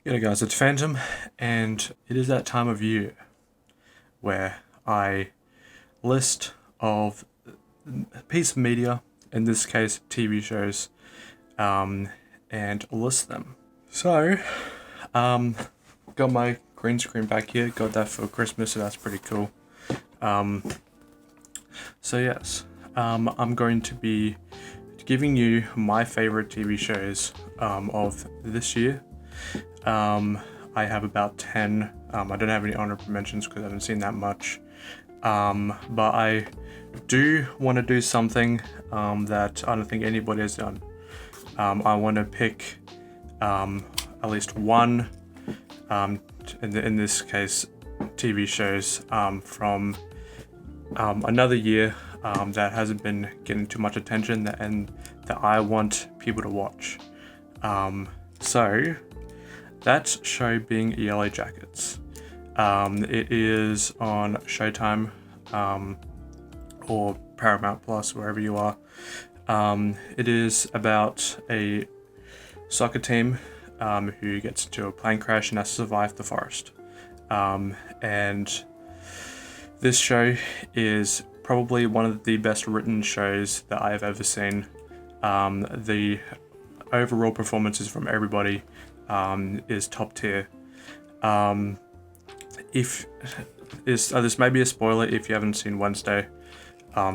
G'day guys, it's Phantom, and it is that time of year where I list of a piece of media, in this case TV shows, and list them. So, got my green screen back here, got that for Christmas, so that's pretty cool. So yes, I'm going to be giving you my favorite TV shows of this year. I have about 10. I don't have any honorable mentions because I haven't seen that much. But I do want to do something that I don't think anybody has done. I want to pick at least one, in this case, TV shows from another year that hasn't been getting too much attention and that I want people to watch. So that show being Yellow Jackets. It is on Showtime or Paramount Plus, wherever you are. It is about a soccer team who gets into a plane crash and has to survive the forest. And this show is probably one of the best written shows that I have ever seen. The overall performances from everybody is top tier. This may be a spoiler if you haven't seen Wednesday,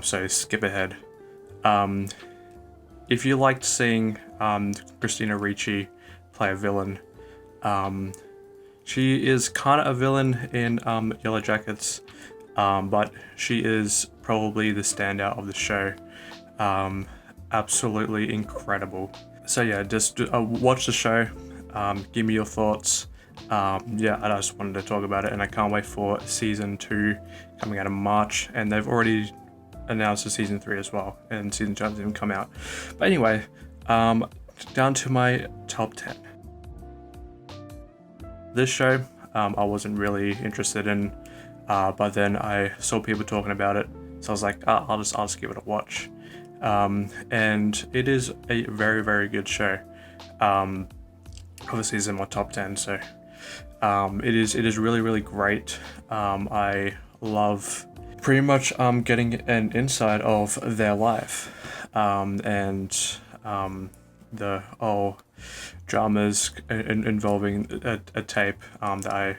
so skip ahead. If you liked seeing Christina Ricci play a villain, she is kind of a villain in Yellow Jackets, but she is probably the standout of the show. Absolutely incredible. So yeah, just watch the show. Give me your thoughts. I just wanted to talk about it, and I can't wait for season 2 coming out in March, and they've already announced a season 3 as well, and season 2 hasn't even come out. But anyway, down to my top 10. This show, I wasn't really interested in, but then I saw people talking about it, so I was like, I'll just give it a watch. And it is a very, very good show. Obviously it's in my top 10, so it is really, really great. I love pretty much getting an insight of their life, and the whole dramas involving a tape that I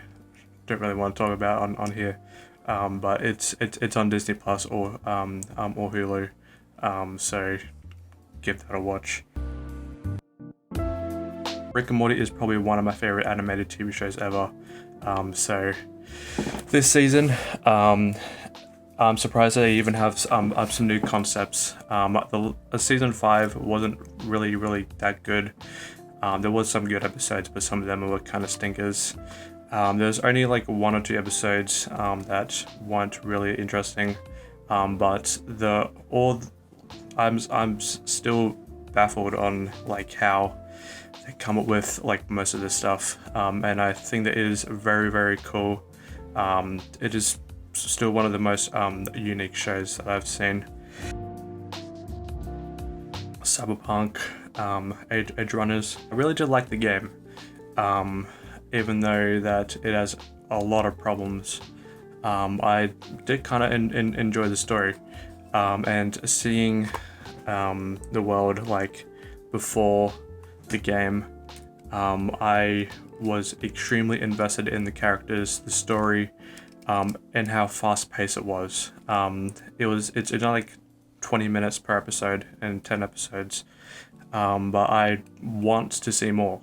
don't really want to talk about on here, but it's on Disney Plus or Hulu, so give that a watch. Rick and Morty is probably one of my favorite animated TV shows ever. So this season, I'm surprised they even have some new concepts. Season 5 wasn't really that good. There was some good episodes, but some of them were kind of stinkers. There's only like 1 or 2 episodes that weren't really interesting. But I'm still baffled on like how they come up with like most of this stuff, and I think that is very, very cool. It is still one of the most unique shows that I've seen. Cyberpunk, Edge Runners. I really did like the game, even though that it has a lot of problems. I did kind of enjoy the story, and seeing the world like before the game. I was extremely invested in the characters, the story, and how fast-paced it was. It's not like 20 minutes per episode and 10 episodes, but I want to see more.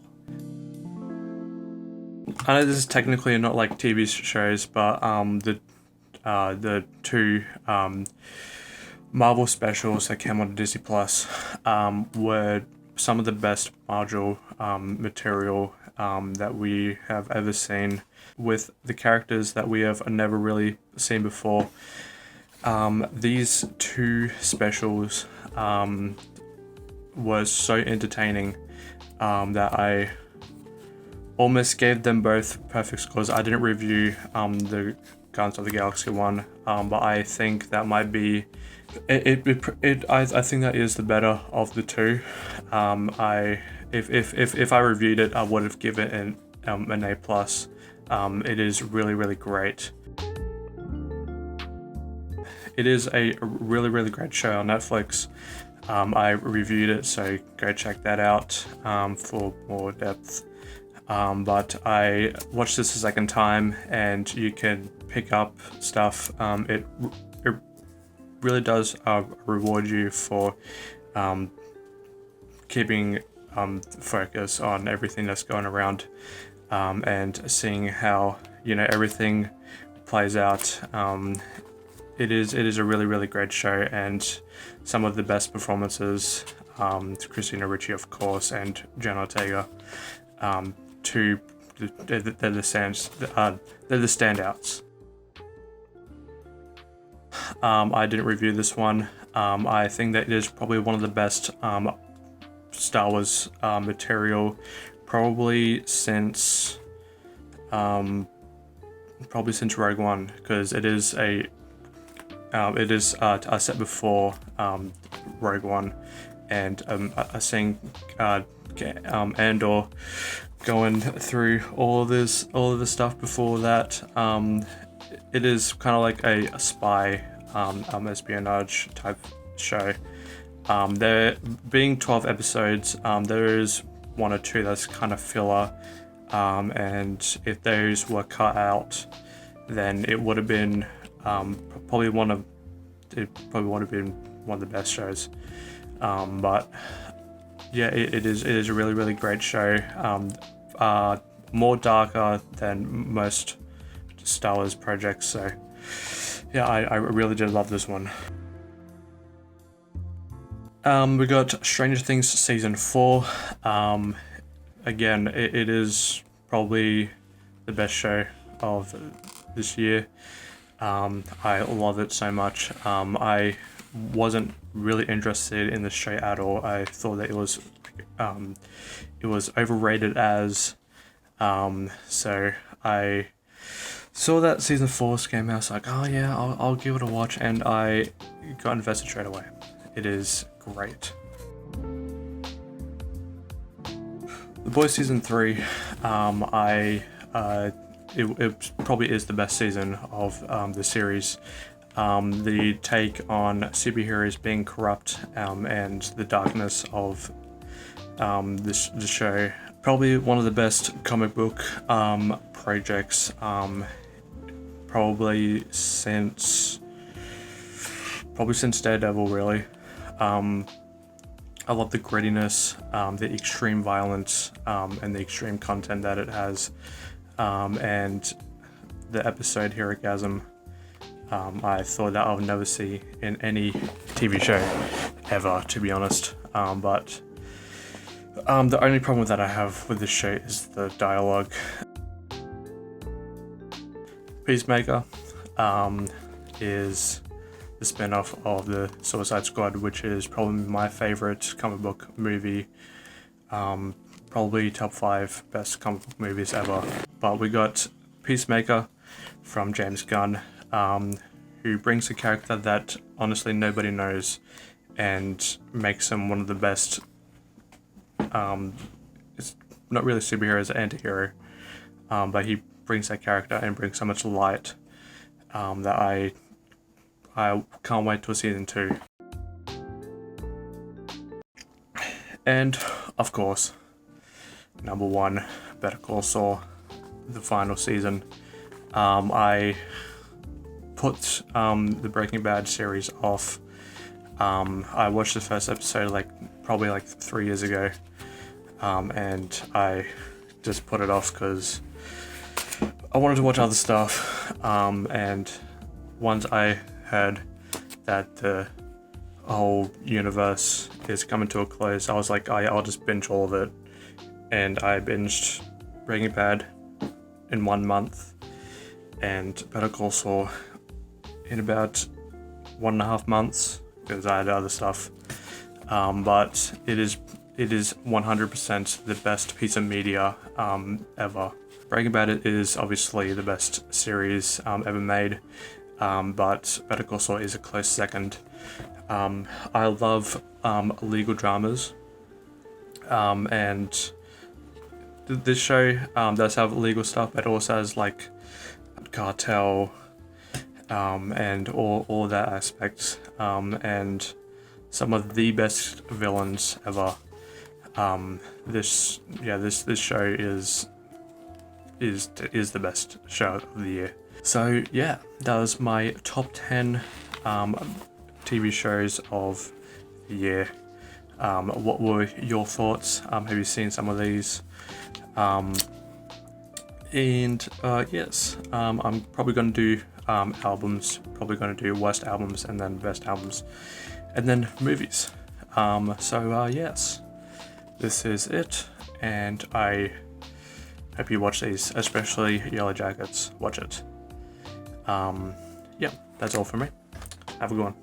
I know this is technically not like TV shows, but the 2 Marvel specials that came on Disney Plus were some of the best Marvel material that we have ever seen, with the characters that we have never really seen before. These 2 specials were so entertaining that I almost gave them both perfect scores. I didn't review the Guardians of the Galaxy one, but I think that might be I think that is the better of the 2. If I reviewed it, I would have given an A plus. It is really, really great. It is a really, really great show on Netflix. I reviewed it, so go check that out for more depth. But I watched this a second time, and you can pick up stuff. It really does reward you for keeping focus on everything that's going around, and seeing how everything plays out. It is a really, really great show, and some of the best performances. Christina Ricci, of course, and Jen Ortega. They're the standouts. I didn't review this one. I think that it is probably one of the best Star Wars material, probably since Rogue One, because it is a set before Rogue One, and I seeing Andor going through all of this stuff before that. It is kind of like a spy espionage type show. There being 12 episodes, there is one or two that's kind of filler, and if those were cut out, then it would have been probably one of the best shows. But yeah, it is a really, really great show. More darker than most Star Wars projects, so yeah, I really did love this one. We got Stranger Things season 4. Again, it is probably the best show of this year. I love it so much. I wasn't really interested in the show at all. I thought that it was overrated as, so I saw that season 4 came out. I was like, oh yeah, I'll give it a watch, and I got invested straight away. It is great. The Boys season 3, it probably is the best season of the series. The take on superheroes being corrupt, and the darkness of the show. Probably one of the best comic book projects, probably since Daredevil, really. I love the grittiness, the extreme violence, and the extreme content that it has, and the episode Herogasm. I thought that I would never see in any TV show ever, to be honest. But the only problem that I have with this show is the dialogue. Peacemaker is the spin-off of the Suicide Squad, which is probably my favorite comic book movie. Probably top 5 best comic book movies ever. But we got Peacemaker from James Gunn, who brings a character that honestly nobody knows and makes him one of the best. It's not really superhero, it's an anti-hero, but he brings that character and brings so much light that I can't wait till season 2. And of course, number 1, Better Call Saul, the final season. I put the Breaking Bad series off. I watched the first episode probably 3 years ago, and I just put it off because I wanted to watch other stuff, and once I heard that the whole universe is coming to a close, I was like, I'll just binge all of it, and I binged Breaking Bad in 1 month, and Better Call Saul in about 1.5 months, because I had other stuff. But it is 100% the best piece of media ever. Breaking Bad is obviously the best series ever made, but Better Call Saul is a close second. I love legal dramas, and this show does have legal stuff, but also has like cartel and all that aspects, and some of the best villains ever. This show is the best show of the year. So yeah, that was my top 10 TV shows of the year. What were your thoughts? Have you seen some of these? Yes, I'm probably going to do albums, probably going to do worst albums and then best albums, and then movies. Yes, this is it, and I hope you watch these, especially Yellow Jackets. Watch it. Yeah, that's all from me. Have a good one.